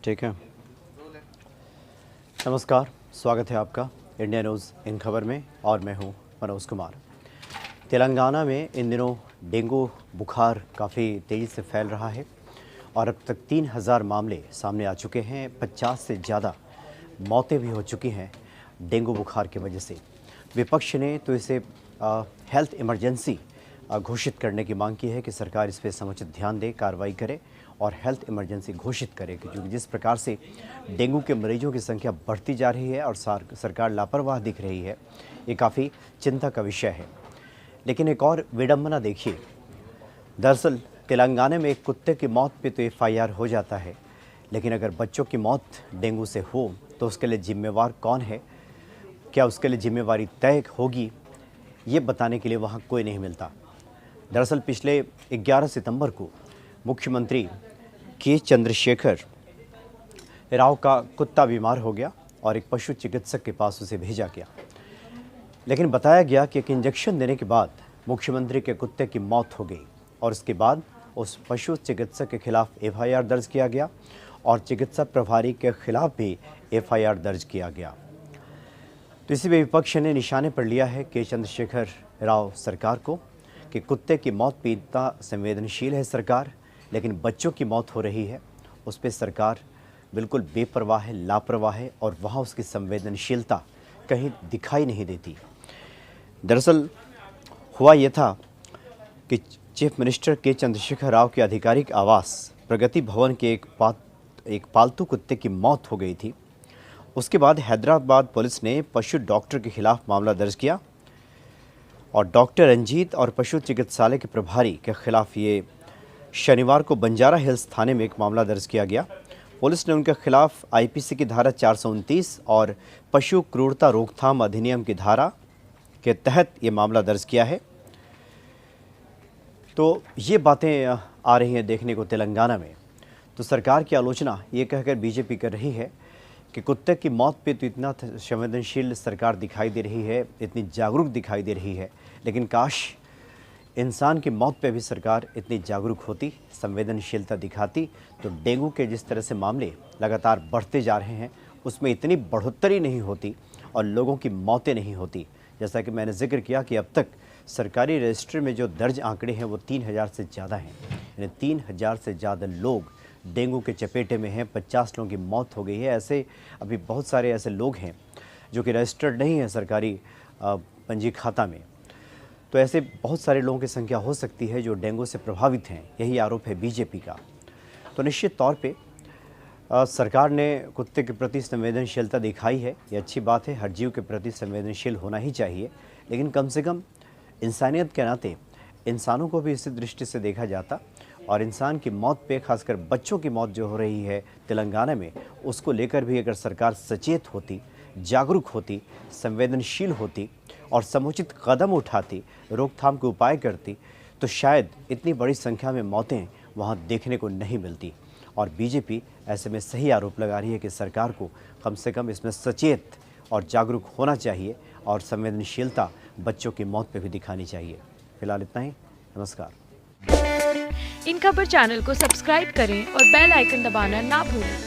ठीक है। नमस्कार, स्वागत है आपका इंडिया न्यूज़ इन खबर में और मैं हूं मनोज कुमार। तेलंगाना में इन दिनों डेंगू बुखार काफ़ी तेज़ी से फैल रहा है और अब तक 3000 मामले सामने आ चुके हैं। 50 से ज़्यादा मौतें भी हो चुकी हैं डेंगू बुखार की वजह से। विपक्ष ने तो इसे हेल्थ इमरजेंसी घोषित करने की मांग की है कि सरकार इस पर समुचित ध्यान दे, कार्रवाई करे और हेल्थ इमरजेंसी घोषित करे, क्योंकि जिस प्रकार से डेंगू के मरीजों की संख्या बढ़ती जा रही है और सरकार लापरवाह दिख रही है, ये काफ़ी चिंता का विषय है। लेकिन एक और विडंबना देखिए, दरअसल तेलंगाना में एक कुत्ते की मौत पे तो FIR हो जाता है, लेकिन अगर बच्चों की मौत डेंगू से हो तो उसके लिए जिम्मेवार कौन है, क्या उसके लिए जिम्मेवारी तय होगी, ये बताने के लिए वहाँ कोई नहीं मिलता। दरअसल पिछले 11 सितंबर को मुख्यमंत्री के चंद्रशेखर राव का कुत्ता बीमार हो गया और एक पशु चिकित्सक के पास उसे भेजा गया, लेकिन बताया गया कि एक इंजेक्शन देने के बाद मुख्यमंत्री के कुत्ते की मौत हो गई और उसके बाद उस पशु चिकित्सक के खिलाफ FIR दर्ज किया गया और चिकित्सा प्रभारी के खिलाफ भी FIR दर्ज किया गया। तो इसी में विपक्ष ने निशाने पर लिया है के चंद्रशेखर राव सरकार को कि कुत्ते की मौत पे इतना संवेदनशील है सरकार, लेकिन बच्चों की मौत हो रही है उस पर सरकार बिल्कुल बेपरवाह है, लापरवाह है और वहाँ उसकी संवेदनशीलता कहीं दिखाई नहीं देती। दरअसल हुआ ये था कि चीफ मिनिस्टर के चंद्रशेखर राव के आधिकारिक आवास प्रगति भवन के एक पालतू कुत्ते की मौत हो गई थी। उसके बाद हैदराबाद पुलिस ने पशु डॉक्टर के खिलाफ मामला दर्ज किया और डॉक्टर रंजीत और पशु चिकित्सालय के प्रभारी के खिलाफ ये शनिवार को बंजारा हिल्स थाने में एक मामला दर्ज किया गया। पुलिस ने उनके खिलाफ IPC की धारा 429 और पशु क्रूरता रोकथाम अधिनियम की धारा के तहत ये मामला दर्ज किया है। तो ये बातें आ रही हैं देखने को तेलंगाना में। तो सरकार की आलोचना ये कहकर बीजेपी कर रही है कि कुत्ते की मौत पे तो इतना संवेदनशील सरकार दिखाई दे रही है, इतनी जागरूक दिखाई दे रही है, लेकिन काश इंसान की मौत पे भी सरकार इतनी जागरूक होती, संवेदनशीलता दिखाती, तो डेंगू के जिस तरह से मामले लगातार बढ़ते जा रहे हैं उसमें इतनी बढ़ोतरी नहीं होती और लोगों की मौतें नहीं होती। जैसा कि मैंने जिक्र किया कि अब तक सरकारी रजिस्टर में जो दर्ज आंकड़े हैं वो 3000 से ज़्यादा हैं, यानी 3000 से ज़्यादा लोग डेंगू के चपेटे में हैं। 50 लोगों की मौत हो गई है। ऐसे अभी बहुत सारे ऐसे लोग हैं जो कि रजिस्टर्ड नहीं हैं सरकारी पंजी खाता में। तो ऐसे बहुत सारे लोगों की संख्या हो सकती है जो डेंगू से प्रभावित हैं। यही आरोप है बीजेपी का। तो निश्चित तौर पे सरकार ने कुत्ते के प्रति संवेदनशीलता दिखाई है, ये अच्छी बात है। हर जीव के प्रति संवेदनशील होना ही चाहिए, लेकिन कम से कम इंसानियत के नाते इंसानों को भी इसी दृष्टि से देखा जाता और इंसान की मौत पे, खासकर बच्चों की मौत जो हो रही है तेलंगाना में, उसको लेकर भी अगर सरकार सचेत होती, जागरूक होती, संवेदनशील होती और समुचित कदम उठाती, रोकथाम के उपाय करती, तो शायद इतनी बड़ी संख्या में मौतें वहाँ देखने को नहीं मिलती। और बीजेपी ऐसे में सही आरोप लगा रही है कि सरकार को कम से कम इसमें सचेत और जागरूक होना चाहिए और संवेदनशीलता बच्चों की मौत पे भी दिखानी चाहिए। फिलहाल इतना ही। नमस्कार। इन खबर चैनल को सब्सक्राइब करें और बेल आइकन दबाना ना भूलें।